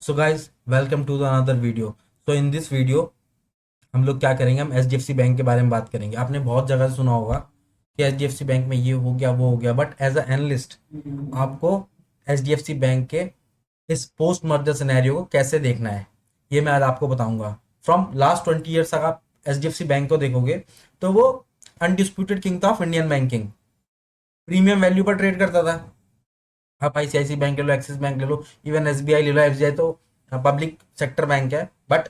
So guys welcome to the another video. So in this video हम लोग क्या करेंगे, हम एचडीएफसी बैंक के बारे में बात करेंगे। आपने बहुत जगह सुना होगा कि एचडीएफसी बैंक में ये हो गया वो हो गया, बट एज अ एनालिस्ट आपको एचडीएफसी बैंक के इस पोस्ट मर्जर सिनेरियो को कैसे देखना है ये मैं आज आपको बताऊंगा। फ्रॉम लास्ट 20 ईयर्स अगर आप एचडीएफसी बैंक को देखोगे तो वो अनडिस्प्यूटेड किंग था of Indian banking. Premium value पर ट्रेड करता था। आप आईसीआईसी बैंक ले लो, एक्सिस बैंक ले लो, इवन एसबीआई ले लो, एफजीआई तो पब्लिक सेक्टर बैंक है। बट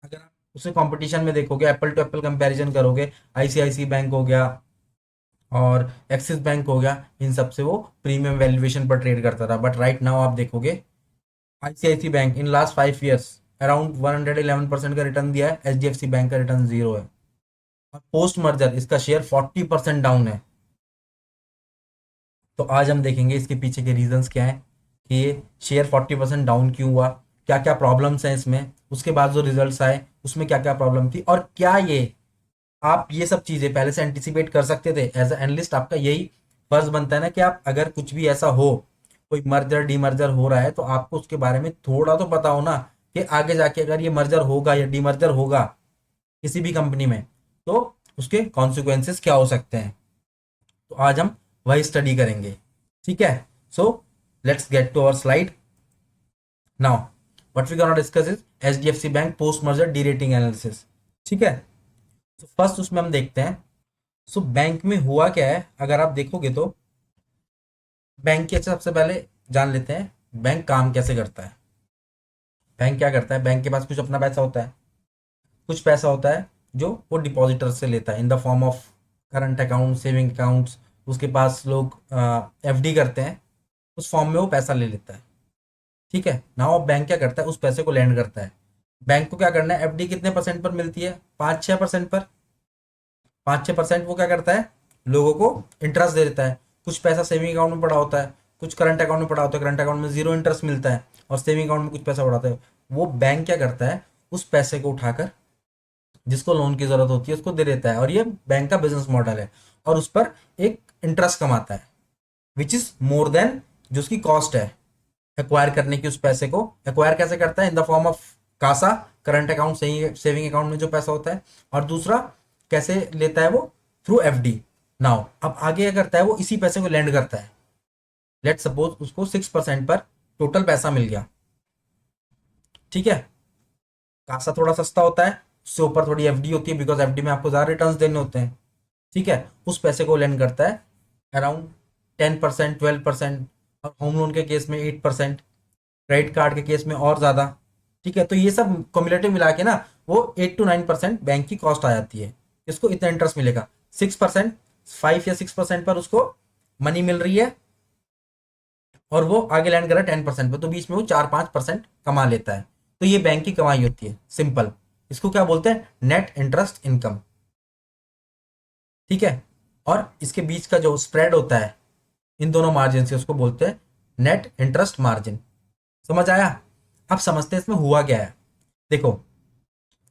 अगर आप उसे कंपटीशन में देखोगे, एप्पल टू एप्पल कंपैरिजन करोगे, आईसीआईसी बैंक हो गया और एक्सिस बैंक हो गया, इन सब से वो प्रीमियम वैल्यूएशन पर ट्रेड करता था। बट राइट नाउ आप देखोगे ICIC bank in last 5 years around 111% का रिटर्न दिया है, एचडीएफसी बैंक का रिटर्न जीरो है। और पोस्ट मर्जर इसका शेयर 40% डाउन है। तो आज हम देखेंगे इसके पीछे के रीजंस क्या है कि ये शेयर 40% डाउन क्यों हुआ, क्या क्या प्रॉब्लम्स हैं इसमें, उसके बाद जो रिजल्ट्स आए उसमें क्या क्या प्रॉब्लम थी, और क्या ये आप ये सब चीजें पहले से एंटिसिपेट कर सकते थे। एज अ एनालिस्ट आपका यही फर्ज बनता है ना कि आप अगर कुछ भी ऐसा हो, कोई मर्जर डीमर्जर हो रहा है, तो आपको उसके बारे में थोड़ा तो पता हो ना कि आगे जाके अगर ये मर्जर होगा या डीमर्जर होगा किसी भी कंपनी में तो उसके कॉन्सिक्वेंसेस क्या हो सकते हैं। तो आज हम वही स्टडी करेंगे। ठीक है, so let's get to our slide now. What we gonna discuss is HDFC bank post merger derating analysis. ठीक है, तो फर्स्ट उसमें हम देखते हैं सो बैंक में हुआ क्या है। अगर आप देखोगे तो बैंक के सबसे पहले जान लेते हैं बैंक काम कैसे करता है। बैंक क्या करता है, बैंक के पास कुछ अपना पैसा होता है, कुछ पैसा होता है जो वो डिपॉजिटर से लेता है in the form of current account, saving accounts. उसके पास लोग एफडी करते हैं, उस फॉर्म में वो पैसा ले लेता है। ठीक है, नाउ अब बैंक क्या करता है, उस पैसे को लैंड करता है। बैंक को क्या करना है, एफडी कितने परसेंट पर मिलती है, 5-6% पर। 5-6% वो क्या करता है, लोगों को इंटरेस्ट दे देता है। कुछ पैसा सेविंग अकाउंट में पड़ा होता है, कुछ करंट अकाउंट में पड़ा होता है। करंट अकाउंट में जीरो इंटरेस्ट मिलता है और सेविंग अकाउंट में कुछ पैसा पड़ाता है। वो बैंक क्या करता है, उस पैसे को उठाकर जिसको लोन की जरूरत होती है उसको दे देता है, और ये बैंक का बिजनेस मॉडल है। और उस पर एक इंटरेस्ट कमाता है विच इज मोर देन जो उसकी कॉस्ट है एक्वायर करने की। उस पैसे को एक्वायर कैसे करता है, in the form of CASA, current account, saving account में जो पैसा होता है। और दूसरा कैसे लेता है वो, थ्रू एफडी। नाउ अब आगे क्या करता है, वो इसी पैसे को लैंड करता है। लेट सपोज उसको 6% पर टोटल पैसा मिल गया। ठीक है, कासा थोड़ा सस्ता होता है, उससे ऊपर थोड़ी एफडी होती है बिकॉज एफडी में आपको ज्यादा रिटर्न देने होते हैं। ठीक है, उस पैसे को लैंड करता है अराउंड 10%, 12%, और होम लोन के केस में 8%, क्रेडिट कार्ड के केस में और ज़्यादा। ठीक है, तो ये सब कम्युलेटिव मिला के ना वो 8 to 9% बैंक की कॉस्ट आ जाती है। इसको इतना इंटरेस्ट मिलेगा, 6%, 5 या 6% पर उसको मनी मिल रही है, और वो आगे लैंड कर रहा है 10% पर, तो बीच में वो 4-5% कमा लेता है। तो ये बैंक की कमाई होती है, सिंपल। इसको क्या बोलते हैं, नेट इंटरेस्ट इनकम। ठीक है, और इसके बीच का जो स्प्रेड होता है इन दोनों मार्जिन से उसको बोलते हैं नेट इंटरेस्ट मार्जिन। समझ आया। अब समझते हैं इसमें हुआ क्या है। देखो,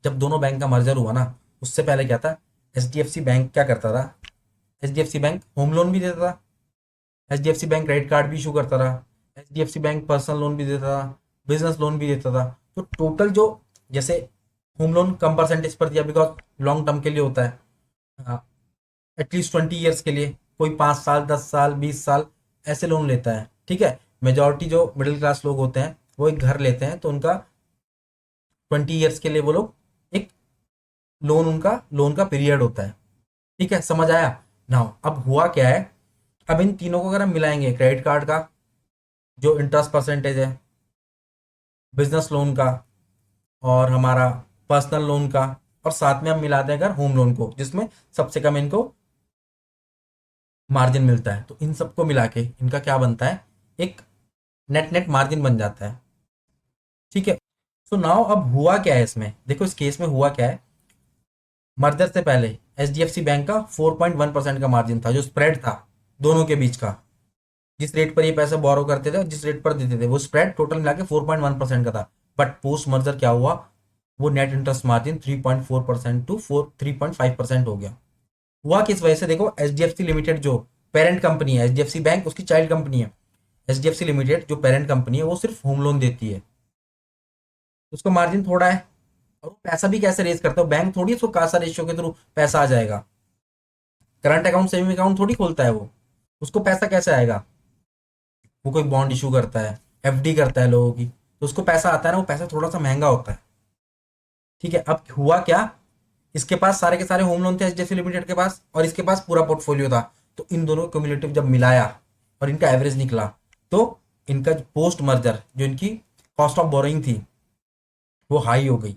जब दोनों बैंक का मर्जर हुआ ना, उससे पहले क्या था, एचडीएफसी बैंक क्या करता था, एचडीएफसी बैंक होम लोन भी देता था, एचडीएफसी बैंक क्रेडिट कार्ड भी इशू करता था, एचडीएफसी बैंक पर्सनल लोन भी देता था, बिजनेस लोन भी देता था। तो टोटल जो, जैसे होम लोन कम परसेंटेज पर दिया बिकॉज लॉन्ग टर्म के लिए होता है, एटलीस्ट 20 ईयर्स के लिए, कोई 5 साल, 10 साल, 20 साल ऐसे लोन लेता है। ठीक है, मेजोरिटी जो मिडिल क्लास लोग होते हैं वो एक घर लेते हैं तो उनका 20 ईयर्स के लिए वो लोग एक लोन, उनका लोन का पीरियड होता है। ठीक है, समझ आया। नाउ अब हुआ क्या है, अब इन तीनों को अगर हम मिलाएंगे, क्रेडिट कार्ड का जो इंटरेस्ट परसेंटेज है, बिजनेस लोन का, और हमारा पर्सनल लोन का, और साथ में हम मिलाते हैं अगर होम लोन को जिसमें सबसे कम इनको मार्जिन मिलता है, तो इन सबको मिला के इनका क्या बनता है, एक नेट नेट मार्जिन बन जाता है। ठीक है, सो नाउ अब हुआ क्या है इसमें, देखो इस केस में हुआ क्या है। मर्जर से पहले एचडीएफसी बैंक का 4.1% का मार्जिन था, जो स्प्रेड था दोनों के बीच का। जिस रेट पर ये पैसे बोरो करते थे और जिस रेट पर देते थे, वो स्प्रेड टोटल मिला के 4.1% का था। बट पोस्ट मर्जर क्या हुआ, वो नेट इंटरेस्ट मार्जिन 3.4% टू 3.5% हो गया। हुआ किस वजह से, देखो एचडीएफसी लिमिटेड जो पेरेंट कंपनी है, एचडीएफसी बैंक उसकी चाइल्ड कंपनी है। एचडीएफसी लिमिटेड जो पेरेंट कंपनी है वो सिर्फ होम लोन देती है। उसका मार्जिन थोड़ा है, और वो पैसा भी कैसे रेज करता है, बैंक थोड़ी उसको कासा रेशियो के थ्रू पैसा आ जाएगा। करंट अकाउंट सेविंग अकाउंट थोड़ी खोलता है वो, उसको पैसा कैसे आएगा? वो कोई बॉन्ड इशू करता है, एफडी करता है लोगों की, तो उसको पैसा आता है ना, वो पैसा थोड़ा सा महंगा होता है। ठीक है, अब हुआ क्या, इसके पास सारे के सारे होम लोन थे एचडीएफसी लिमिटेड के पास, और इसके पास पूरा पोर्टफोलियो था। तो इन दोनों क्यूमुलेटिव जब मिलाया और इनका एवरेज निकला, तो इनका पोस्ट मर्जर जो इनकी कॉस्ट ऑफ बोरोइंग थी वो हाई हो गई।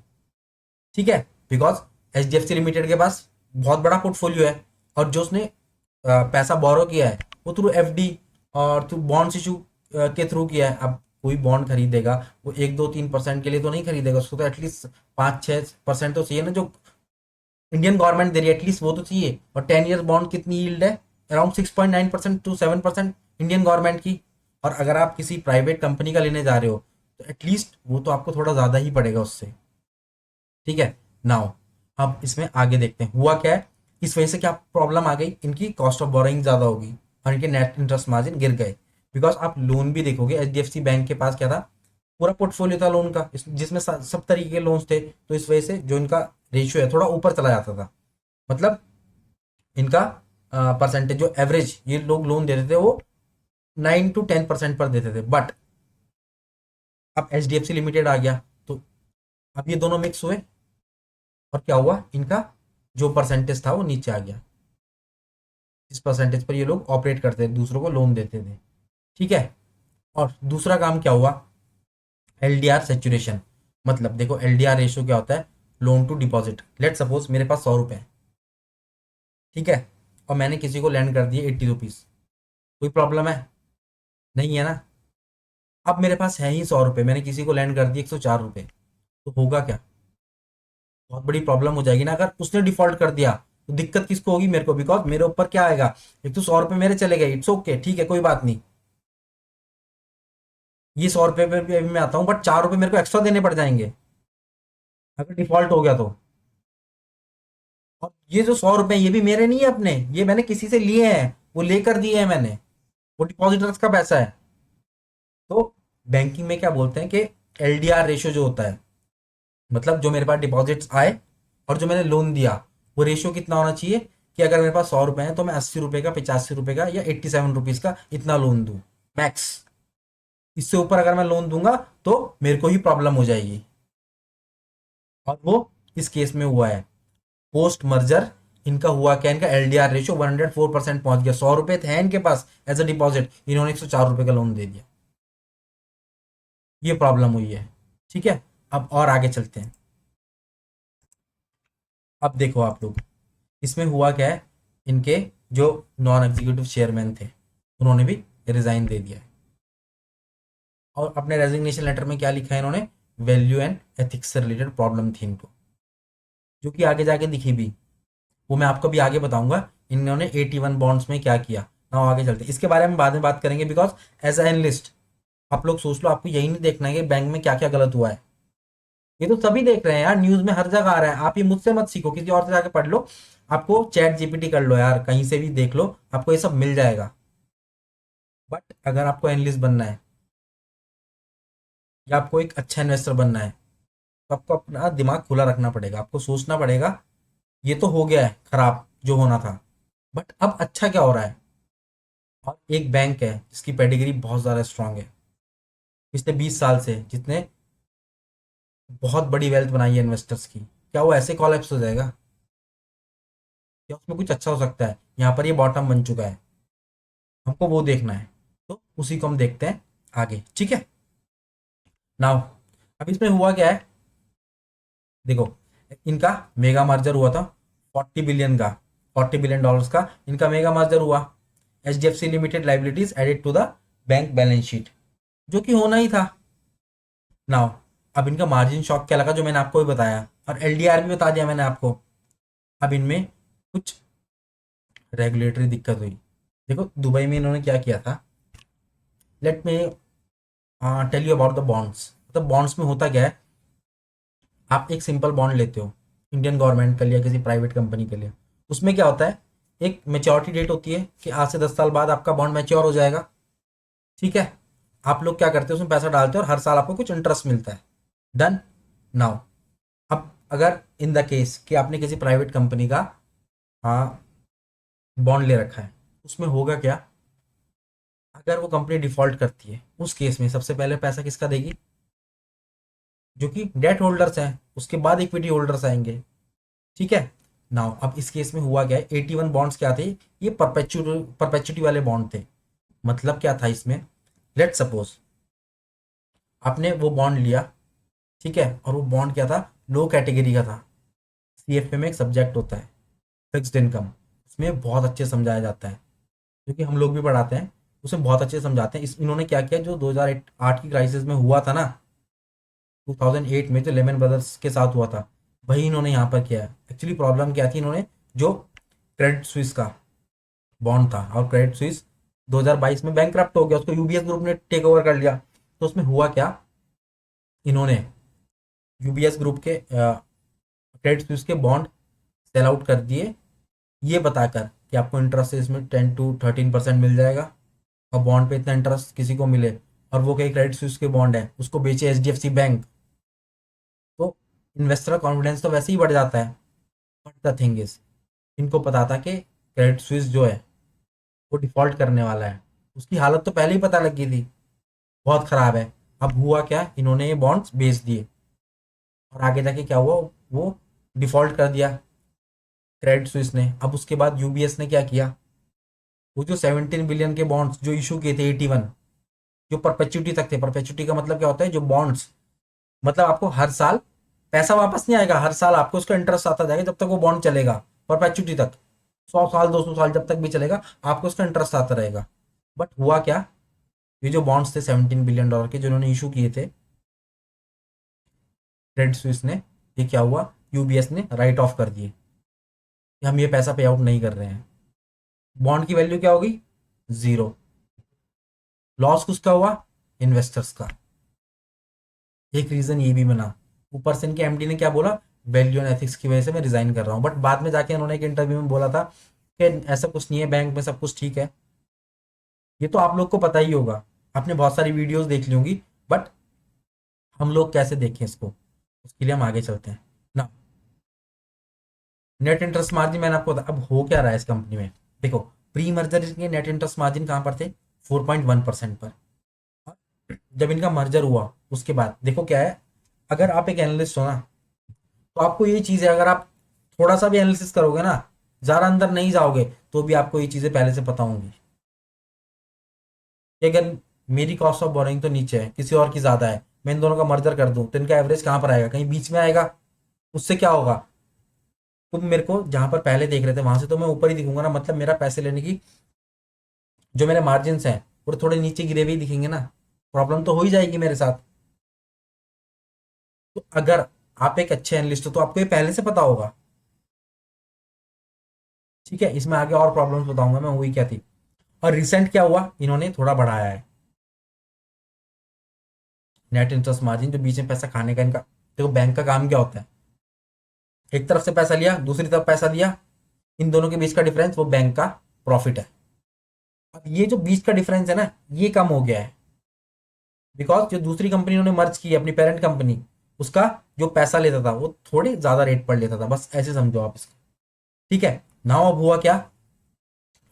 ठीक है, बिकॉज एचडीएफसी लिमिटेड के पास बहुत बड़ा पोर्टफोलियो है, और जो उसने पैसा बोरो किया है वो थ्रू एफडी और थ्रू बॉन्ड्स इशू के थ्रू किया है। अब कोई बॉन्ड खरीदेगा, वो 1 2 3% के लिए तो नहीं खरीदेगा, उसको तो एटलीस्ट 5 6% तो चाहिए ना, जो इंडियन गवर्नमेंट दे रही है एटलीस्ट वो तो चाहिए। और 10 ईयर्स बॉन्ड कितनी यील्ड है? अराउंड 6.9% टू 7% इंडियन गवर्नमेंट की। और अगर आप किसी प्राइवेट कंपनी का लेने जा रहे हो तो एटलीस्ट वो तो आपको थोड़ा ज़्यादा ही पड़ेगा उससे। ठीक है, नाउ अब इसमें आगे देखते हैं हुआ क्या है, इस वजह से क्या प्रॉब्लम आ गई, इनकी कॉस्ट ऑफ बोरोइंग ज़्यादा होगी और इनके नेट इंटरेस्ट मार्जिन गिर गए। बिकॉज आप लोन भी देखोगे, एचडीएफसी बैंक के पास क्या था, पूरा पोर्टफोलियो था लोन का, जिसमें सब तरीके के लोन्स थे। तो इस वजह से जो इनका रेशियो है थोड़ा ऊपर चला जाता था। मतलब इनका परसेंटेज जो एवरेज ये लोग लोन देते थे वो 9 to 10% पर देते थे। बट अब H D F C limited आ गया, तो अब ये दोनों मिक्स हुए, और क्या हुआ, इनका जो परसेंटेज था वो नीचे आ गया, जिस परसेंटेज पर ये लोग ऑपरेट करते थे, दूसरों को लोन देते थे। ठीक है, और दूसरा काम क्या हुआ, एल डी आर सेचुरेशन। मतलब देखो एल डी आर रेशियो क्या होता है, loan to deposit. Let suppose मेरे पास 100 रुपये है, ठीक है, और मैंने किसी को लैंड कर दिए 80 रुपीज़, कोई प्रॉब्लम है? नहीं है ना। अब मेरे पास है ही 100 रुपये, मैंने किसी को लैंड कर दिए 104 रुपये, तो होगा क्या, बहुत बड़ी प्रॉब्लम हो जाएगी ना। अगर उसने डिफॉल्ट कर दिया तो दिक्कत किसको होगी, मेरे को, बिकॉज मेरे ऊपर क्या आएगा, एक तो 100 रुपये मेरे चले गए, इट्स ओके, ठीक है, कोई बात नहीं, ये 100 रुपये पे भी अभी मैं आता हूँ, बट 4 रुपये मेरे को एक्स्ट्रा देने पड़ जाएंगे अगर डिफॉल्ट हो गया तो। और ये जो 100 रुपये ये भी मेरे नहीं है अपने, ये मैंने किसी से लिए हैं, वो लेकर दिए हैं मैंने, वो डिपॉजिटर्स का पैसा है। तो बैंकिंग में क्या बोलते हैं कि एलडीआर रेशियो जो होता है, मतलब जो मेरे पास डिपॉजिट्स आए और जो मैंने लोन दिया, वो रेशियो कितना होना चाहिए कि अगर मेरे पास 100 रुपये हैं तो मैं 80 रुपये का, 85 रुपये का, या 87 रुपीज़ का इतना लोन दूँ मैक्स। इससे ऊपर अगर मैं लोन दूंगा तो मेरे को ही प्रॉब्लम हो जाएगी, और वो इस केस में हुआ है। पोस्ट मर्जर इनका हुआ क्या, इनका एलडीआर रेशियो 104% पहुंच गया। 100 रुपये थे इनके पास एज अ डिपॉजिट, इन्होंने 104 रुपये का लोन दे दिया, ये प्रॉब्लम हुई है। ठीक है, अब और आगे चलते हैं। अब देखो आप लोग, इसमें हुआ क्या है, इनके जो नॉन एग्जीक्यूटिव चेयरमैन थे उन्होंने भी रिजाइन दे दिया है। और अपने रेजिग्नेशन लेटर में क्या लिखा है इन्होंने, वैल्यू एंड एथिक्स से रिलेटेड प्रॉब्लम थी इनको, जो कि आगे जाके दिखी भी, वो मैं आपको भी आगे बताऊंगा इन्होंने 81 बॉन्ड्स में क्या किया ना। आगे चलते हैं, इसके बारे में बाद में बात करेंगे, बिकॉज एज ए एनालिस्ट आप लोग सोच लो, आपको यही नहीं देखना है कि बैंक में क्या क्या गलत हुआ है, ये तो सभी देख रहे हैं यार, न्यूज में हर जगह आ रहा है। आप ये मुझसे मत सीखो, किसी और से जाके पढ़ लो, आपको चैट जीपीटी कर लो यार, कहीं से भी देख लो, आपको ये सब मिल जाएगा। बट अगर आपको एनालिस्ट बनना है या आपको एक अच्छा इन्वेस्टर बनना है, तो आपको अपना दिमाग खुला रखना पड़ेगा, आपको सोचना पड़ेगा ये तो हो गया है खराब जो होना था, बट अब अच्छा क्या हो रहा है। और एक बैंक है जिसकी पेडिग्री बहुत ज़्यादा स्ट्रांग है, पिछले 20 साल से, जितने बहुत बड़ी वेल्थ बनाई है इन्वेस्टर्स की, क्या वो ऐसे कॉलेप्स हो जाएगा? क्या उसमें कुछ अच्छा हो सकता है? यहाँ पर ये बॉटम बन चुका है, हमको वो देखना है, तो उसी को हम देखते हैं आगे। ठीक है, नाउ अब इसमें हुआ क्या है, देखो इनका मेगा मर्जर हुआ था 40 बिलियन का, $40 बिलियन का इनका मेगा मर्जर हुआ। H D F C limited liabilities added to the bank balance sheet, जो कि होना ही था। नाउ अब इनका मार्जिन शॉक क्या लगा, जो मैंने आपको भी बताया, और एलडीआर भी बता दिया मैंने आपको। अब इनमें कुछ रेगुलेटरी दिक्कत हुई। देखो दुबई में इन्होंने क्या किया था, let me tell you about the bonds. मतलब बॉन्ड्स में होता क्या है, आप एक सिंपल बॉन्ड लेते हो इंडियन गवर्नमेंट के लिए, किसी प्राइवेट कंपनी के लिए, उसमें क्या होता है, एक मेच्योरिटी डेट होती है कि आज से 10 साल बाद आपका बॉन्ड मैच्योर हो जाएगा। ठीक है, आप लोग क्या करते हो, उसमें पैसा डालते हो और हर साल आपको कुछ इंटरेस्ट मिलता है, डन। नाउ अब अगर इन द केस कि आपने किसी प्राइवेट कंपनी का बॉन्ड ले रखा है, उसमें होगा क्या, अगर वो कंपनी डिफॉल्ट करती है उस केस में सबसे पहले पैसा किसका देगी, जो कि डेट होल्डर्स हैं, उसके बाद इक्विटी होल्डर्स आएंगे। ठीक है। नाउ अब इस केस में हुआ क्या है, 81 बॉन्ड्स क्या थे, ये परपेचुटी वाले बॉन्ड थे। मतलब क्या था इसमें, लेट सपोज आपने वो बॉन्ड लिया, ठीक है, और वो बॉन्ड क्या था, लो कैटेगरी का था। सीएफए में एक सब्जेक्ट होता है फिक्स्ड इनकम, उसमें बहुत अच्छे समझाया जाता है, क्योंकि हम लोग भी पढ़ाते हैं, उसमें बहुत अच्छे समझाते हैं। इन्होंने क्या किया, जो 2008 की क्राइसिस में हुआ था ना, 2008 में जो लेमन ब्रदर्स के साथ हुआ था, वही इन्होंने यहाँ पर किया है। एक्चुअली प्रॉब्लम क्या थी, इन्होंने जो क्रेडिट स्विस का बॉन्ड था, और क्रेडिट स्विस 2022 में बैंकक्रप्ट हो गया, उसको यूबीएस ग्रुप ने टेक ओवर कर लिया। तो उसमें हुआ क्या, इन्होंने यूबीएस ग्रुप के क्रेडिट स्विस के बॉन्ड सेल आउट कर दिए, ये बताकर कि आपको इंटरेस्ट इसमें 10 to 13% मिल जाएगा, और बॉन्ड पे इतना इंटरेस्ट किसी को मिले, और वो कहीं क्रेडिट स्विस के बॉन्ड है, उसको बेचे एचडीएफसी बैंक, तो इन्वेस्टर का कॉन्फिडेंस तो वैसे ही बढ़ जाता है। बट द थिंग इज, इनको पता था कि क्रेडिट स्विस जो है वो डिफॉल्ट करने वाला है, उसकी हालत तो पहले ही पता लग गई थी, बहुत खराब है। अब हुआ क्या, इन्होंने ये बॉन्ड्स बेच दिए, और आगे जाके क्या हुआ, वो डिफॉल्ट कर दिया क्रेडिट स्विस ने। अब उसके बाद यूबीएस ने क्या किया, वो जो 17 बिलियन के बॉन्ड्स जो इशू किए थे 81, जो परपेचुटी तक थे, परपेचुटी का मतलब क्या होता है, जो बॉन्ड्स, मतलब आपको हर साल पैसा वापस नहीं आएगा, हर साल आपको उसका इंटरेस्ट आता जाएगा जब तक वो बॉन्ड चलेगा, परपेचुटी तक, 100 साल 200 साल जब तक भी चलेगा, आपको उसका इंटरेस्ट आता रहेगा। बट हुआ क्या, ये जो बॉन्ड्स थे $17 बिलियन के, जिन्होंने इशू किए थे क्रेडिट स्विस ने, ये क्या हुआ, यूबीएस ने राइट ऑफ कर दिए कि हम ये पैसा पे आउट नहीं कर रहे हैं। बॉन्ड की वैल्यू क्या होगी, जीरो। लॉस किसका हुआ, इन्वेस्टर्स का। एक रीजन ये भी बना, ऊपर से इनके एमडी ने क्या बोला, वैल्यू एंड एथिक्स की वजह से मैं रिजाइन कर रहा हूँ। बट बाद में जाके उन्होंने एक इंटरव्यू में बोला था कि ऐसा कुछ नहीं है, बैंक में सब कुछ ठीक है। ये तो आप लोग को पता ही होगा, आपने बहुत सारी वीडियोस देख ली होंगी। बट हम लोग कैसे देखें इसको, उसके लिए हम आगे चलते हैं ना। नेट इंटरेस्ट मार्जिन मैंने आपको अब हो क्या रहा है इस कंपनी में, देखो, प्री मर्जर के नेट इंटरेस्ट मार्जिन कहाँ पर थे, 4.1% पर। जब इनका मर्जर हुआ उसके बाद देखो क्या है, अगर आप एक एनालिस्ट हो ना, तो आपको ये चीज़ है, अगर आप थोड़ा सा भी एनालिसिस करोगे ना, ज़्यादा अंदर नहीं जाओगे, तो भी आपको ये चीज़ें पहले से पता होंगी कि अगर मेरी कॉस्ट ऑफ बोरिंग तो नीचे है, किसी और की ज़्यादा है, मैं इन दोनों का मर्जर कर दूं, तो इनका एवरेज कहाँ पर आएगा, कहीं बीच में आएगा। उससे क्या होगा, तुम मेरे को जहां पर पहले देख रहे थे वहां से तो मैं ऊपर ही दिखूंगा ना, मतलब मेरा पैसे लेने की जो मेरे मार्जिन हैं वो थोड़े नीचे गिरे हुए ही दिखेंगे ना, प्रॉब्लम तो हो ही जाएगी मेरे साथ। तो अगर आप एक अच्छे एनालिस्ट हो तो आपको ये पहले से पता होगा। ठीक है, इसमें आगे और प्रॉब्लम्स बताऊंगा मैं हुई क्या थी। और रिसेंट क्या हुआ, इन्होंने थोड़ा बढ़ाया है नेट इंटरेस्ट मार्जिन, जो बीच में पैसा खाने का इनका। देखो बैंक का काम क्या होता है, एक तरफ से पैसा लिया, दूसरी तरफ पैसा दिया, इन दोनों के बीच का डिफरेंस वो बैंक का प्रॉफिट है। अब ये जो बीच का डिफरेंस है ना, ये कम हो गया है, बिकॉज जो दूसरी कंपनी उन्होंने मर्ज की अपनी पेरेंट कंपनी, उसका जो पैसा लेता था वो थोड़ी ज्यादा रेट पर लेता था, बस ऐसे समझो आप इसको। ठीक है। नाउ अब हुआ क्या,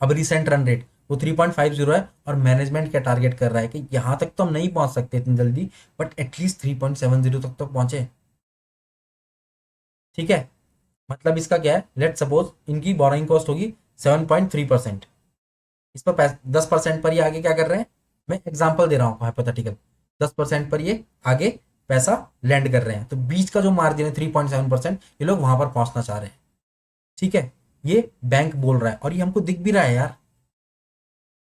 अब रिसेंट रन रेट वो 3.50 है, और मैनेजमेंट क्या टारगेट कर रहा है कि यहां तक तो हम नहीं पहुंच सकते इतनी जल्दी, बट एटलीस्ट 3.70 तक तो पहुंचे। ठीक है। मतलब इसका क्या है, लेट सपोज इनकी बोरोइंग कॉस्ट होगी 7.3%, इस पर 10% पर ये आगे क्या कर रहे हैं, मैं एग्जांपल दे रहा हूँ हाइपोथेटिकल, 10% पर ये आगे पैसा लैंड कर रहे हैं, तो बीच का जो मार्जिन है 3.7%, ये लोग वहां पर पहुंचना चाह रहे हैं। ठीक है, ये बैंक बोल रहा है और ये हमको दिख भी रहा है यार,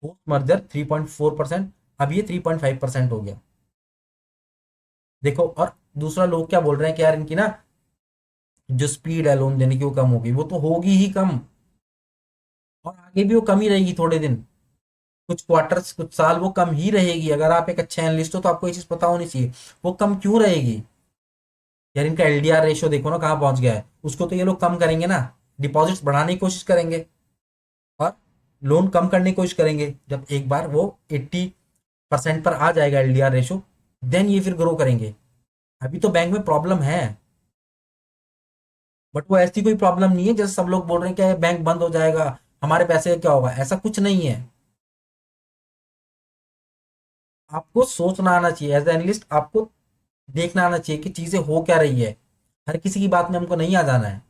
पोस्ट मर्जर 3.4%, अब ये 3.5% हो गया। देखो, और दूसरा लोग क्या बोल रहे हैं कि यार इनकी ना जो स्पीड है लोन देने की वो कम होगी, वो तो होगी ही कम, और आगे भी वो कम ही रहेगी थोड़े दिन, कुछ क्वार्टर्स कुछ साल वो कम ही रहेगी। अगर आप एक अच्छे एनालिस्ट हो तो आपको ये चीज पता होनी चाहिए, वो कम क्यों रहेगी। यार इनका एलडीआर रेशियो देखो ना कहाँ पहुंच गया है, उसको तो ये लोग कम करेंगे ना, डिपॉजिट्स बढ़ाने की कोशिश करेंगे, और लोन कम करने की कोशिश करेंगे। जब एक बार वो 80% पर आ जाएगा एलडीआर रेशियो, देन ये फिर ग्रो करेंगे। अभी तो बैंक में प्रॉब्लम है, बट वो ऐसी कोई प्रॉब्लम नहीं है जैसे सब लोग बोल रहे हैं कि बैंक बंद हो जाएगा, हमारे पैसे का क्या होगा, ऐसा कुछ नहीं है। आपको सोचना आना चाहिए, एज एनालिस्ट आपको देखना आना चाहिए कि चीजें हो क्या रही है। हर किसी की बात में हमको नहीं आ जाना है।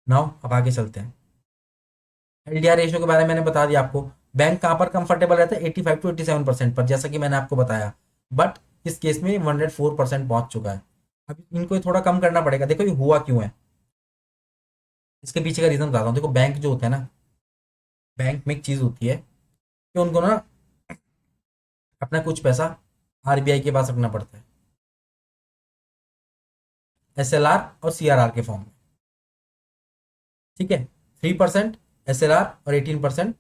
नाउ अब आगे चलते हैं। एलडीआर रेशियो के बारे में मैंने बता दिया आपको। बैंक कहाँ पर कंफर्टेबल रहता है, 85 to 87% पर, जैसा कि मैंने आपको बताया। बट इस केस में 104% पहुंच चुका है। अब इनको थोड़ा कम करना पड़ेगा। देखो ये हुआ क्यों है, इसके पीछे का रीजन बताता हूँ। देखो बैंक जो होता है ना, बैंक में एक चीज होती है कि उनको ना अपना कुछ पैसा आरबीआई के पास रखना पड़ता है, एसएलआर और सीआरआर के फॉर्म में। ठीक है, 3% एसएलआर और 18%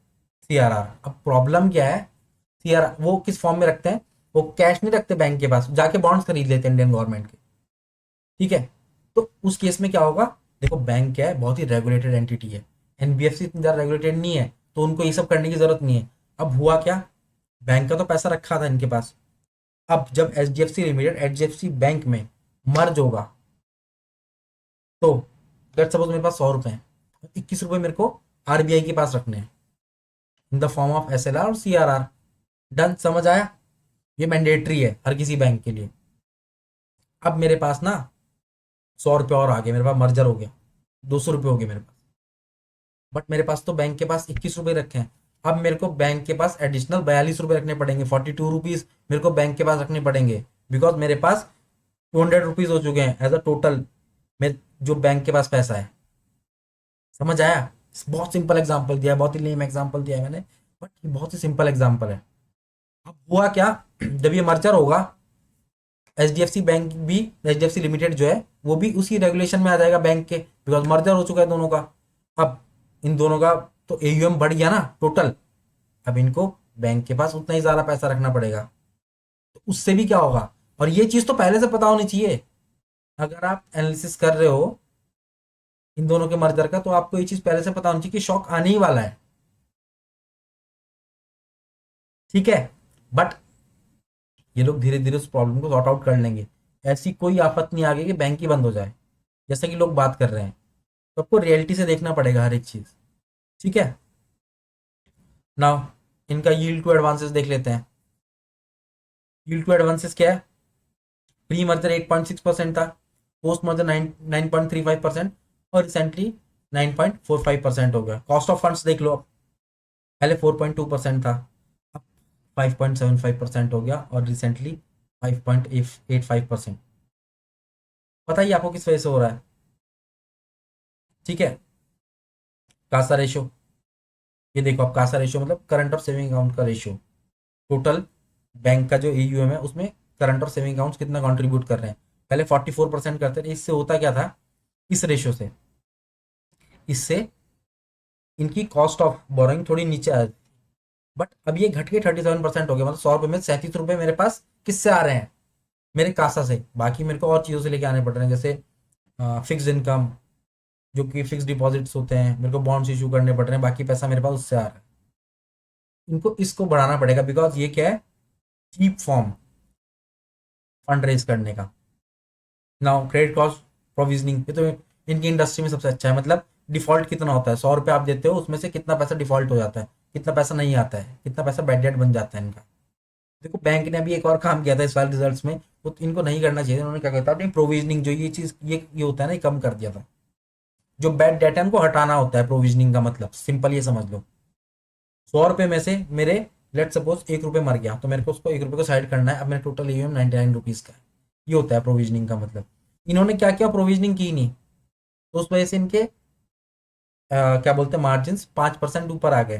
सीआरआर। अब प्रॉब्लम क्या है, सीआरआर वो किस फॉर्म में रखते हैं, वो कैश नहीं रखते बैंक के पास, जाके बॉन्ड्स खरीद लेते हैं इंडियन गवर्नमेंट के। ठीक है, तो उस केस में क्या होगा, देखो बैंक क्या है, बहुत ही रेगुलेटेड एंटिटी है। एनबीएफसी इतनी ज़्यादा रेगुलेटेड नहीं है, तो उनको ये सब करने की जरूरत नहीं है। अब हुआ क्या, बैंक का तो पैसा रखा था इनके पास। अब जब H D F C limited H D F C bank में मर्ज होगा, तो लेट्स सपोज मेरे पास 100 रुपए हैं, 21 रुपए मेरे को आरबीआई के पास रखने हैं इन the form of S L R और सी आर आर। डन, समझ आया। ये मैंडेटरी है हर किसी बैंक के लिए। अब मेरे पास ना 100 रुपये और आ गए, मेरे पास मर्जर हो गया, 200 रुपये हो गए मेरे पास। बट मेरे पास तो बैंक के पास 21 रुपये रखे हैं। अब मेरे को बैंक के पास एडिशनल 42 रुपये रखने पड़ेंगे, 42 रुपीज मेरे को बैंक के पास रखने पड़ेंगे। बिकॉज मेरे पास 200 रुपीज हो चुके हैं एज अ टोटल, मेरे जो बैंक के पास पैसा है। समझ आया। बहुत सिंपल एग्जांपल दिया है, बहुत ही लेम एग्जांपल दिया है मैंने, बट ये बहुत ही सिंपल एग्जांपल है। अब हुआ क्या, जब ये मर्जर होगा, H D F C bank भी, H D F C limited जो है वो भी उसी रेगुलेशन में आ जाएगा बैंक के, बिकॉज मर्जर हो चुका है दोनों का। अब इन दोनों का तो एयूएम बढ़ गया ना टोटल। अब इनको बैंक के पास उतना ही ज्यादा पैसा रखना पड़ेगा। तो उससे भी क्या होगा, और ये चीज तो पहले से पता होनी चाहिए। अगर आप एनालिसिस कर रहे हो इन दोनों के मर्जर का, तो आपको ये चीज पहले से पता होनी चाहिए कि शॉक आने ही वाला है। ठीक है, बट ये लोग धीरे धीरे उस प्रॉब्लम को सॉर्ट आउट कर लेंगे। ऐसी कोई आफत नहीं आ गई कि बैंक ही बंद हो जाए जैसा कि लोग बात कर रहे हैं। तो आपको रियलिटी से देखना पड़ेगा हर एक चीज। ठीक है, नाउ इनका यील्ड टू एडवांसेस देख लेते हैं। यील्ड टू एडवांसेस क्या है, प्री मर्जर 8.6% था, पोस्ट मर्जर 9.35%, और रिसेंटली 9.45% हो गया। कॉस्ट ऑफ फंड्स देख लो, पहले 4.2% था, अब 5.75% हो गया, और रिसेंटली 5.85%। बताइए आपको किस वजह से हो रहा है। ठीक है, कासा रेशो, ये देखो, आप कासा रेशो मतलब करंट और सेविंग अकाउंट का रेशो, टोटल बैंक का जो एयूएम है उसमें करंट और सेविंग अकाउंट्स कितना कंट्रीब्यूट कर रहे हैं। पहले 44% करते थे। इससे होता क्या था, इस रेशो से, इससे इनकी कॉस्ट ऑफ बोरोइंग थोड़ी नीचे आ, बट अब ये घट के 37% हो गया। मतलब 100 रुपये में 37 रुपये मेरे पास किससे आ रहे हैं, मेरे कासा से। बाकी मेरे को और चीज़ों से लेके आने पड़ रहे हैं, जैसे फिक्स इनकम, जो कि फिक्स डिपॉजिट्स होते हैं, मेरे को बॉन्ड्स इशू करने पड़ रहे हैं, बाकी पैसा मेरे पास उससे आ रहा है। इनको इसको बढ़ाना पड़ेगा, बिकॉज ये क्या है, चीप फॉर्म फंड रेज करने का। नाउ क्रेडिट कॉस्ट प्रोविजनिंग, ये तो इनकी इंडस्ट्री में सबसे अच्छा है। मतलब डिफॉल्ट कितना होता है, 100 रुपये आप देते हो, उसमें से कितना पैसा डिफॉल्ट हो जाता है, कितना पैसा नहीं आता है, कितना पैसा बैड डेट बन जाता है इनका। देखो बैंक ने अभी एक और काम किया था इस साल रिजल्ट्स में, वो इनको नहीं करना चाहिए। उन्होंने क्या कहता है, प्रोविजनिंग जो ये चीज ये होता है ना, ये कम कर दिया था। जो बैड डेटा है उनको हटाना होता है, प्रोविजनिंग का मतलब सिंपल ये समझ लो। 100 रुपये में से मेरे, लेट सपोज 1 रुपये मर गया, तो मेरे को उसको 1 रुपये को साइड करना है। अब मेरा टोटल ईवीएम 99 रुपीज का है। ये होता है प्रोविजनिंग का मतलब। इन्होंने क्या किया, प्रोविजनिंग की नहीं, तो उस वजह से इनके क्या बोलते हैं, मार्जिन 5% ऊपर आ गए।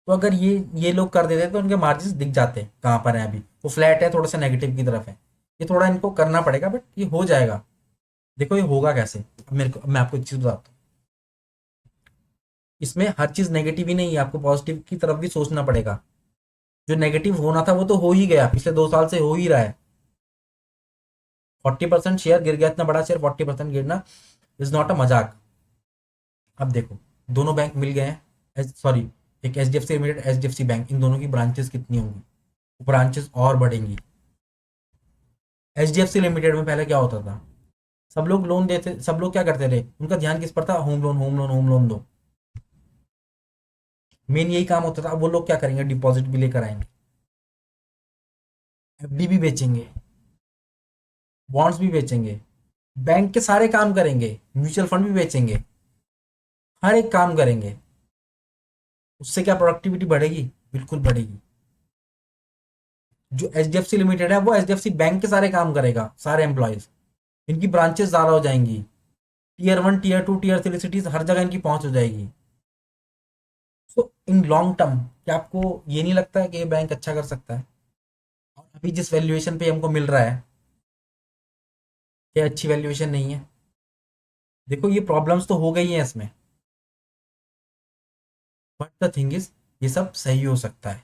तो अगर ये लोग कर देते तो उनके मार्जिन दिख जाते कहाँ पर है। अभी वो फ्लैट है, थोड़ा सा नेगेटिव की तरफ है। ये थोड़ा इनको करना पड़ेगा, बट ये हो जाएगा। देखो ये होगा कैसे, अब मेरे को, मैं आपको एक चीज बताता हूँ। इसमें हर चीज नेगेटिव ही नहीं है, आपको पॉजिटिव की तरफ भी सोचना पड़ेगा। जो नेगेटिव होना था वो तो हो ही गया, पिछले 2 साल से हो ही रहा है। 40% शेयर गिर गया, इतना बड़ा शेयर 40% गिरना इज नॉट अ मजाक। अब देखो, दोनों बैंक मिल गए हैं, सॉरी, एक H D F C limited, H D F C bank, इन दोनों की ब्रांचेस कितनी होंगी, ब्रांचेस और बढ़ेंगी। HDFC लिमिटेड में पहले क्या होता था, सब लोग लोन देते, सब लोग क्या करते थे, उनका ध्यान किस पर था, home loan home loan home loan दो, मेन यही काम होता था। अब वो लोग क्या करेंगे, डिपॉजिट भी लेकर आएंगे, FD भी बेचेंगे, बॉन्ड्स भी बेचेंगे, बैंक के सारे काम करेंगे, म्यूचुअल फंड भी बेचेंगे, हर एक काम करेंगे। उससे क्या प्रोडक्टिविटी बढ़ेगी, बिल्कुल बढ़ेगी। जो HDFC लिमिटेड है वो HDFC बैंक के सारे काम करेगा, सारे एम्प्लॉयज, इनकी ब्रांचेस ज़्यादा हो जाएंगी, Tier 1 Tier 2 Tier 3 सिटीज हर जगह इनकी पहुंच हो जाएगी। सो इन लॉन्ग टर्म क्या आपको ये नहीं लगता है कि ये बैंक अच्छा कर सकता है? और अभी जिस वैल्यूएशन पे हमको मिल रहा है, ये अच्छी वैल्यूएशन नहीं है। देखो ये प्रॉब्लम्स तो हो गई हैं इसमें, बट द थिंग इज ये सब सही हो सकता है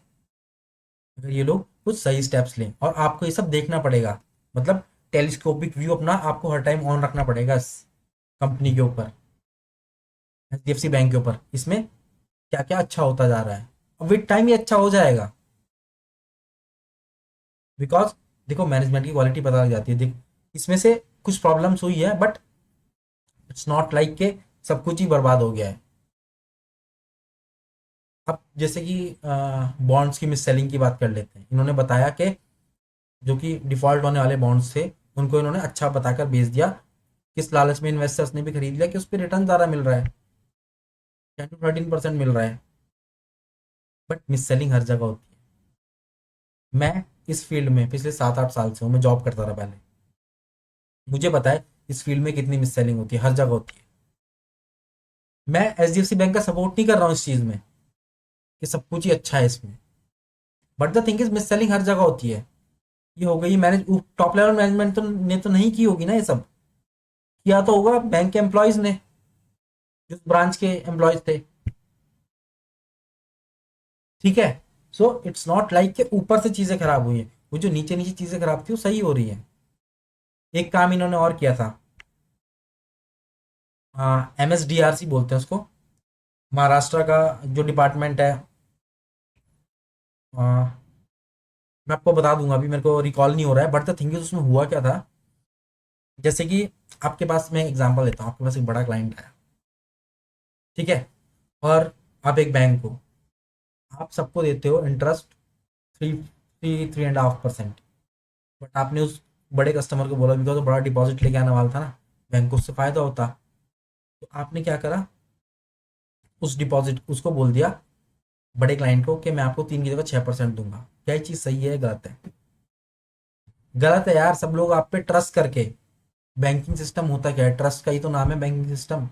अगर ये लोग कुछ सही स्टेप्स लें, और आपको ये सब देखना पड़ेगा, मतलब टेलीस्कोपिक व्यू अपना आपको हर टाइम ऑन रखना पड़ेगा इस कंपनी के ऊपर, HDFC बैंक के ऊपर, इसमें क्या क्या अच्छा होता जा रहा है, और विद टाइम ये अच्छा हो जाएगा। बिकॉज देखो मैनेजमेंट की क्वालिटी पता लग जाती है, देख इसमें से कुछ प्रॉब्लम्स हुई है, बट इट्स नॉट लाइक के सब कुछ ही बर्बाद हो गया है। अब जैसे कि बॉन्ड्स की मिस सेलिंग की बात कर लेते हैं, इन्होंने बताया कि जो कि डिफॉल्ट होने वाले बॉन्ड्स थे उनको इन्होंने अच्छा बताकर बेच दिया, किस लालच में इन्वेस्टर्स ने भी खरीद लिया कि उस पर रिटर्न ज़्यादा मिल रहा है, 10 to 13% मिल रहा है। बट मिस सेलिंग हर जगह होती है। मैं इस फील्ड में पिछले 7-8 साल से हूँ, मैं जॉब करता था पहले, मुझे पता है इस फील्ड में कितनी मिस सेलिंग होती है, हर जगह होती है। मैं HDFC बैंक का सपोर्ट नहीं कर रहा हूँ इस चीज़ में कि सब कुछ ही अच्छा है इसमें, but the thing is mis selling हर जगह होती है। ये हो गई मैनेज, टॉप लेवल मैनेजमेंट तो ने तो नहीं की होगी ना ये सब, किया तो होगा बैंक के एम्प्लॉयज ने, जो ब्रांच के एम्प्लॉयज थे। ठीक है, सो इट्स नॉट लाइक के ऊपर से चीजें खराब हुई हैं, वो जो नीचे नीचे चीजें खराब थी वो सही हो रही है। एक काम इन्होंने और किया था, MSDRC बोलते हैं उसको, महाराष्ट्र का जो डिपार्टमेंट है, मैं आपको बता दूंगा, अभी मेरे को रिकॉल नहीं हो रहा है, बट द थिंग इज उसमें हुआ क्या था, जैसे कि आपके पास, मैं एग्जांपल लेता हूँ, आपके पास एक बड़ा क्लाइंट है, ठीक है, और आप एक बैंक हो, आप सबको देते हो इंटरेस्ट 3-3.5%, बट आपने उस बड़े कस्टमर को बोला, बिकॉज वो बड़ा डिपॉजिट लेके आने वाला था ना, बैंक को उससे फायदा होता, तो आपने क्या करा, उस डिपॉजिट उसको बोल दिया, बड़े क्लाइंट को, कि मैं आपको 3 की जगह 6% दूंगा। क्या ये चीज़ सही है, गलत है? गलत है यार, सब लोग आप पे ट्रस्ट करके, बैंकिंग सिस्टम होता क्या है, ट्रस्ट का ही तो नाम है बैंकिंग सिस्टम,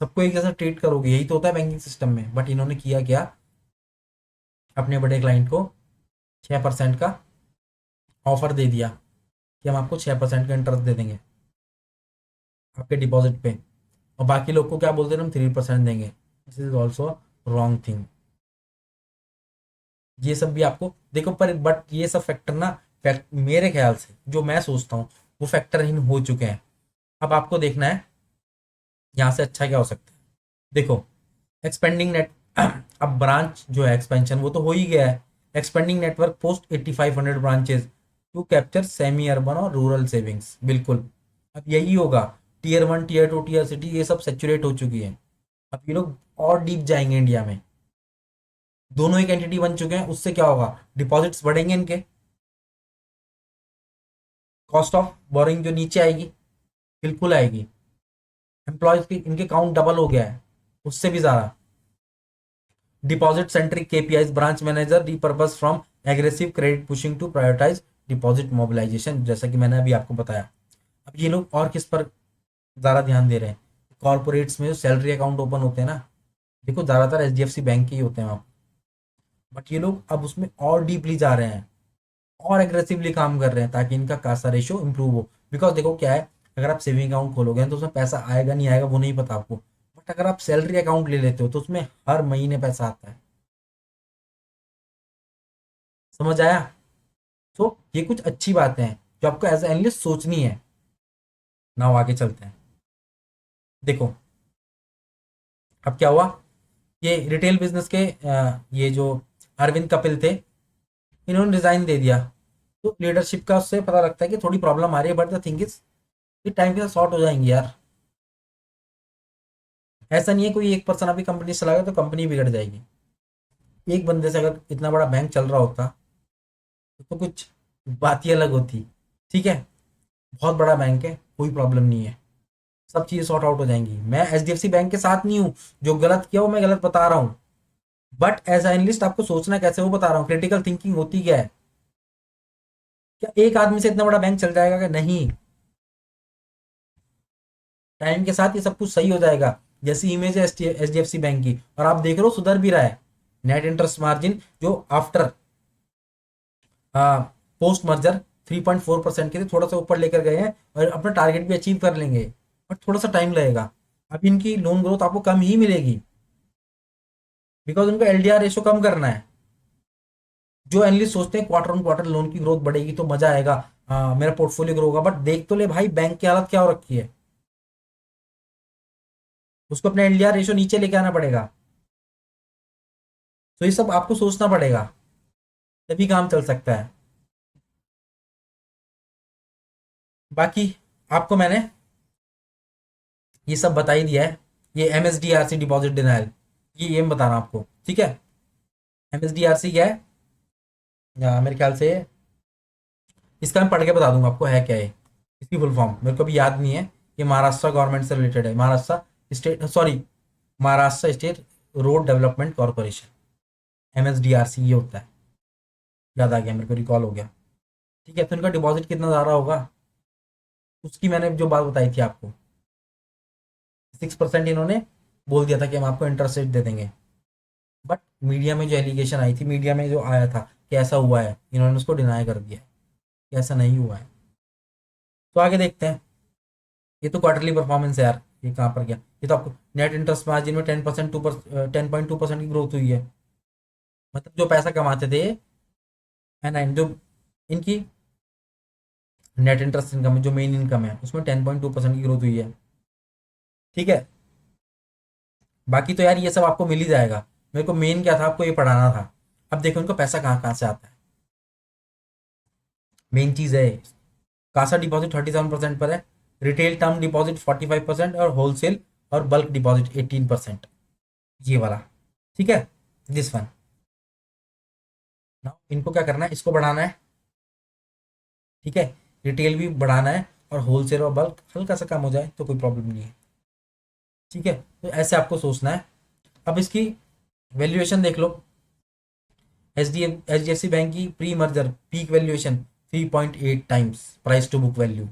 सबको एक जैसा ट्रीट करोगे, यही तो होता है बैंकिंग सिस्टम में। बट इन्होंने किया क्या, अपने बड़े क्लाइंट को 6% का ऑफर दे दिया कि हम आपको 6% का इंटरेस्ट दे देंगे आपके डिपॉजिट पे, और बाकी लोग को क्या बोलते हैं, हम 3% देंगे। This is also wrong thing. ये सब भी आपको देखो, पर बट ये सब फैक्टर ना, फैक्ट मेरे ख्याल से जो मैं सोचता हूँ वो फैक्टर इन हो चुके हैं। अब आपको देखना है यहाँ से अच्छा क्या हो सकता है। देखो, एक्सपेंडिंग नेट अब ब्रांच जो है एक्सपेंशन वो तो हो ही गया है, expanding network post 8500 branches to capture semi urban और रूरल सेविंग्स, बिल्कुल अब यही होगा। Tier 1 Tier 2 टीयर सिटी ये सब सेचुरेट हो चुकी है, अब ये लोग और डीप जाएंगे इंडिया में, दोनों एक एंटिटी बन चुके हैं, उससे क्या होगा, डिपॉजिट्स बढ़ेंगे इनके, कॉस्ट ऑफ बोरिंग जो नीचे आएगी, बिल्कुल आएगी, एम्प्लॉयज की इनके काउंट डबल हो गया है, उससे भी ज़्यादा। Deposit centric KPIs, branch manager repurpose from aggressive credit pushing to prioritise deposit mobilisation, जैसा कि मैंने अभी आपको बताया। अब ये लोग और किस पर ज़्यादा ध्यान दे रहे हैं, कॉर्पोरेट्स में जो सैलरी अकाउंट ओपन होते हैं ना, देखो ज़्यादातर HDFC बैंक के ही होते हैं वहाँ, बट ये लोग अब उसमें और डीपली जा रहे हैं, और एग्रेसिवली काम कर रहे हैं ताकि इनका कासा रेशो इंप्रूव हो। बिकॉज देखो क्या है, अगर आप सेविंग अकाउंट खोलोगे तो उसमें पैसा आएगा नहीं आएगा वो नहीं पता आपको, बट अगर आप सैलरी अकाउंट ले लेते हो तो उसमें हर महीने पैसा आता है। समझ आया? तो ये कुछ अच्छी बातें हैं जो आपको एज एनालिस्ट सोचनी है। नाउ आगे चलते हैं। देखो, अब क्या हुआ, ये रिटेल बिजनेस के ये जो अरविंद कपिल थे, इन्होंने रिजाइन दे दिया, तो लीडरशिप का उससे पता लगता है कि थोड़ी प्रॉब्लम आ रही है, बट द थिंग इज कि टाइम के साथ सॉर्ट हो जाएंगी यार। ऐसा नहीं है कोई एक पर्सन अभी कंपनी चलाएगा तो कंपनी बिगड़ जाएगी। एक बंदे से अगर इतना बड़ा बैंक चल रहा होता तो कुछ बात ही अलग होती। ठीक है, बहुत बड़ा बैंक है, कोई प्रॉब्लम नहीं है, सब चीज़ें सॉर्ट आउट हो जाएंगी। मैं एचडीएफसी बैंक के साथ नहीं हूँ, जो गलत किया वो मैं गलत बता रहा हूँ, बट एज एनालिस्ट आपको सोचना कैसे वो बता रहा हूँ। क्रिटिकल थिंकिंग होती क्या है, क्या एक आदमी से इतना बड़ा बैंक चल जाएगा? क्या नहीं, टाइम के साथ ये सब कुछ सही हो जाएगा। जैसी इमेज है एचडीएफसी बैंक की, और आप देख रहे हो सुधर भी रहा है। नेट इंटरेस्ट मार्जिन जो आफ्टर पोस्ट मर्जर 3.4% के थे, थोड़ा सा ऊपर लेकर गए हैं और अपना टारगेट भी अचीव कर लेंगे, बट थोड़ा सा टाइम लगेगा। अब इनकी लोन ग्रोथ आपको कम ही मिलेगी, बिकॉज उनको एलडीआर रेशो कम करना है। जो एनालिस्ट सोचते हैं क्वार्टर ऑन क्वार्टर लोन की ग्रोथ बढ़ेगी तो मजा आएगा, मेरा पोर्टफोलियो ग्रो होगा, बट देख तो ले भाई बैंक की हालत क्या हो रखी है। उसको अपने एलडीआर रेशो नीचे लेके आना पड़ेगा। तो ये सब आपको सोचना पड़ेगा, तभी काम चल सकता है। बाकी आपको मैंने ये सब बता ही दिया है। ये एमएसडीआरसी डिपॉजिट डिनायल, ये बताना आपको, ठीक है। एमएसडीआरसी क्या है? मेरे ख्याल से इसका मैं पढ़ के बता दूंगा आपको है क्या है। इसकी फुल फॉर्म मेरे को भी याद नहीं है। ये महाराष्ट्र गवर्नमेंट से रिलेटेड है, Maharashtra state, sorry, Maharashtra state road development corporation, MSDRC ये होता है। याद आ गया मेरे को, रिकॉल हो गया। ठीक है, तो इनका डिपॉजिट कितना ज़्यादा होगा, उसकी मैंने जो बात बताई थी आपको, 6% इन्होंने बोल दिया था कि हम आपको इंटरेस्ट रेट दे देंगे। बट मीडिया में जो एलिगेशन आई थी, मीडिया में जो आया था कि ऐसा हुआ है, इन्होंने उसको डिनाई कर दिया कि ऐसा नहीं हुआ है। तो आगे देखते हैं। ये तो क्वार्टरली परफॉर्मेंस है यार, ये कहाँ पर गया? ये तो आपको नेट इंटरेस्ट मार्जिन में 10.2% की ग्रोथ हुई है। मतलब जो पैसा कमाते थे, है ना, जो इनकी नेट इंटरेस्ट इनकम जो मेन इनकम है उसमें 10.2% की ग्रोथ हुई है। ठीक है, बाकी तो यार ये सब आपको मिल ही जाएगा। मेरे को मेन क्या था, आपको ये पढ़ाना था। अब देखो इनको पैसा कहाँ कहाँ से आता है, मेन चीज़ है। कासा डिपॉजिट 37% पर है, रिटेल टर्म डिपॉजिट 45% और होलसेल और बल्क डिपॉजिट 18%, ये वाला। ठीक है, दिस वन। नाउ इनको क्या करना है, इसको बढ़ाना है। ठीक है, रिटेल भी बढ़ाना है और होलसेल और बल्क हल्का सा कम हो जाए तो कोई प्रॉब्लम नहीं है। ठीक है, तो ऐसे आपको सोचना है। अब इसकी वैल्यूएशन देख लो। H D F C bank की pre merger peak valuation 3.8 times price to book value.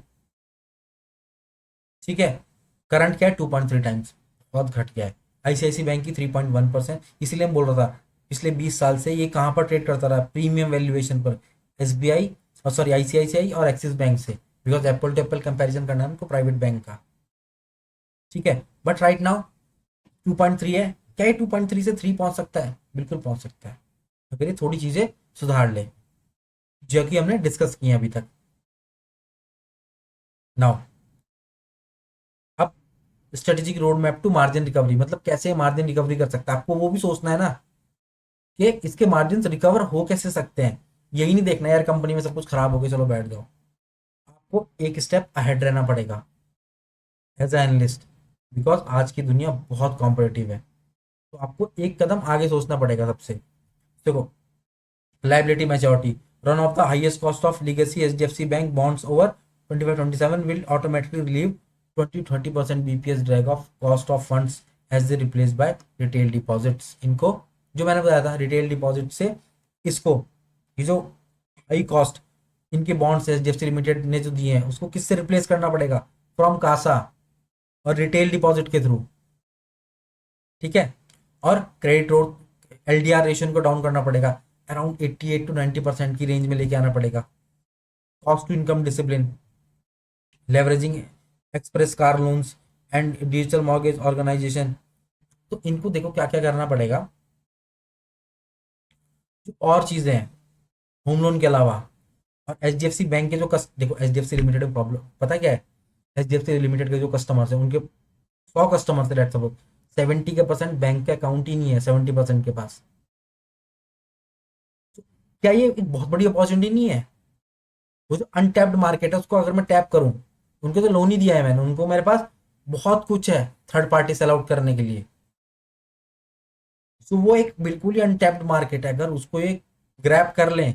ठीक है, करंट क्या है, 2.3 टाइम्स, बहुत घट गया है। आईसीआईसी बैंक की 3.1%, इसीलिए मैं बोल रहा था पिछले 20 साल से ये कहाँ पर ट्रेड करता रहा, प्रीमियम वैल्यूएशन पर। एसबीआई और सॉरी आईसीआईसीआई और एक्सिस बैंक से, because apple to apple comparison करना है उनको प्राइवेट बैंक का। ठीक है, बट राइट नाउ 2.3 है। क्या ये 2.3 से 3 पहुंच सकता है? बिल्कुल पहुंच सकता है, अगर ये थोड़ी चीजें सुधार ले, जो कि हमने डिस्कस की हैं अभी तक। नाउ अब strategic road map to margin recovery, मतलब कैसे मार्जिन रिकवरी कर सकता है, आपको वो भी सोचना है ना कि इसके मार्जिन रिकवर हो कैसे सकते हैं। यही नहीं देखना यार कंपनी में सब कुछ खराब हो गया चलो बैठ जाओ। आपको एक स्टेप अहेड रहना पड़ेगा एज ए एनालिस्ट, बिकॉज आज की दुनिया बहुत कॉम्पिटेटिव है। तो आपको एक कदम आगे सोचना पड़ेगा सबसे। देखो, liability maturity, run of the highest cost of legacy HDFC Bank bonds over 25-27 will automatically relieve 20-30% BPS drag of cost of funds as they replaced by retail deposits। इनको जो मैंने बताया था रिटेल डिपॉजिट से, इसको ये जो हाई कॉस्ट इनके bonds H D F C limited ने जो दिए हैं उसको किससे रिप्लेस करना पड़ेगा, फ्रॉम कासा और रिटेल डिपॉजिट के थ्रू। ठीक है, और क्रेडिट रोड एलडीआर रेशियो को डाउन करना पड़ेगा, अराउंड 88-90% की रेंज में लेके आना पड़ेगा। Cost to income discipline, leveraging express car loans and digital mortgage organisation. तो इनको देखो क्या क्या करना पड़ेगा। जो और चीज़ें हैं होम लोन के अलावा, और H D F C bank के जो कस्ट, देखो H D F C limited में प्रॉब्लम पता है क्या है, H D F C limited के जो कस्टमर्स हैं उनके 100 कस्टमर्स है, लेट्स सपोज 70 के % बैंक के अकाउंट ही नहीं है 70% के पास। क्या ये एक बहुत बड़ी अपॉर्चुनिटी नहीं है? वो जो अनटैप्ड मार्केट है उसको अगर मैं टैप करूं, उनको तो लोन ही दिया है मैंने, उनको मेरे पास बहुत कुछ है थर्ड पार्टी सेल आउट करने के लिए। तो वो एक बिल्कुल ही अनटैप्ड मार्केट है, अगर उसको एक ग्रैब कर लें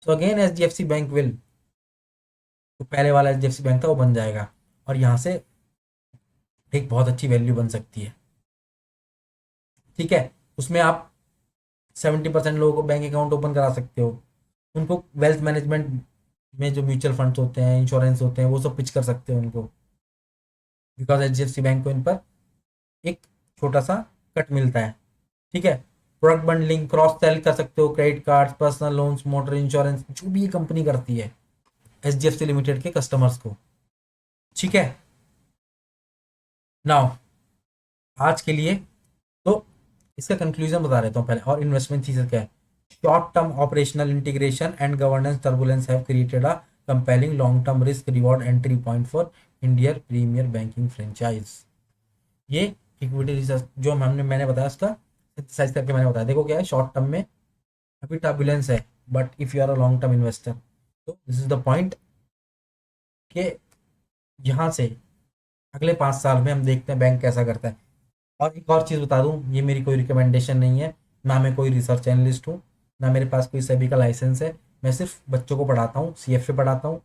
तो again H D F C bank will, तो पहले वाला H D F C bank था वो बन जाएगा, और यहाँ से एक बहुत अच्छी वैल्यू बन सकती है। ठीक है, उसमें आप 70% लोगों को बैंक अकाउंट ओपन करा सकते हो, उनको वेल्थ मैनेजमेंट में जो म्यूचुअल फंड्स होते हैं, इंश्योरेंस होते हैं, वो सब पिच कर सकते हो उनको, because H D F C bank को इन पर एक छोटा सा कट मिलता है। ठीक है, प्रोडक्ट बंडलिंग, क्रॉस सेल कर सकते हो, credit card, personal loans, motor insurance, जो भी ये कंपनी करती है H D F C limited के कस्टमर्स को। ठीक है, नाउ आज के लिए तो इसका कंक्लूजन बता देता हूँ पहले, और इन्वेस्टमेंट थीसिस क्या है। Short term operational integration and governance turbulence have created a compelling long term risk reward entry point for India premier banking franchise. ये इक्विटी रिसर्च जो हमने मैंने बताया उसका सिंथेसाइज करके मैंने बताया। देखो क्या है, शॉर्ट टर्म में अभी टर्बुलेंस है, but if you are a long term investor तो दिस इज द पॉइंट कि यहाँ से अगले 5 साल में हम देखते हैं बैंक कैसा करता है। और एक और चीज़ बता दूं, ये मेरी कोई रिकमेंडेशन नहीं है, ना मैं कोई रिसर्च एनालिस्ट हूँ, ना मेरे पास कोई सेबी का लाइसेंस है। मैं सिर्फ बच्चों को पढ़ाता हूँ, सीएफए पढ़ाता हूँ,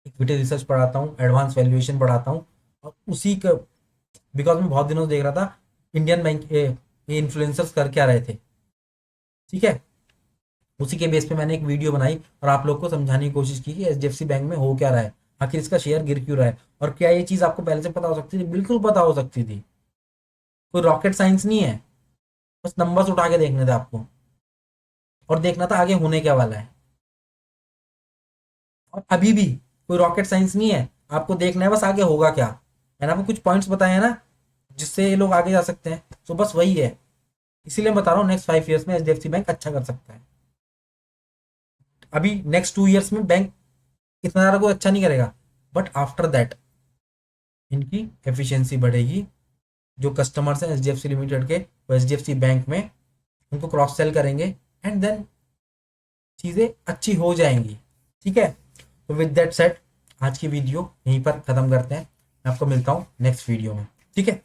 इक्विटी रिसर्च पढ़ाता हूँ, एडवांस वैल्यूएशन पढ़ाता हूँ, और उसी का बिकॉज मैं बहुत दिनों से देख रहा था इंडियन बैंक ये इन्फ्लुएंसर्स कर क्या रहे थे। ठीक है, उसी के बेस पे मैंने एक वीडियो बनाई और आप लोग को समझाने की कोशिश की कि एचडीएफसी बैंक में हो क्या रहा है, आखिर इसका शेयर गिर क्यों रहा है, और क्या ये चीज़ आपको पहले से पता हो सकती थी? बिल्कुल पता हो सकती थी, कोई रॉकेट साइंस नहीं है, बस नंबर्स उठा के देखने थे आपको, और देखना था आगे होने क्या वाला है। और अभी भी कोई रॉकेट साइंस नहीं है, आपको देखना है बस आगे होगा क्या। मैंने आपको कुछ पॉइंट्स बताए हैं ना जिससे ये लोग आगे जा सकते हैं, तो बस वही है। इसीलिए मैं बता रहा हूँ नेक्स्ट 5 ईयर्स में एचडीएफसी बैंक अच्छा कर सकता है। अभी नेक्स्ट 2 ईयर्स में बैंक इतना ज़्यादा कोई अच्छा नहीं करेगा, बट आफ्टर दैट इनकी एफिशिएंसी बढ़ेगी। जो कस्टमर्स हैं H D F C limited के, वो H D F C bank में उनको क्रॉस सेल करेंगे, एंड देन चीज़ें अच्छी हो जाएंगी। ठीक है, तो विद दैट सेट आज की वीडियो यहीं पर ख़त्म करते हैं। मैं आपको मिलता हूँ नेक्स्ट वीडियो में। ठीक है।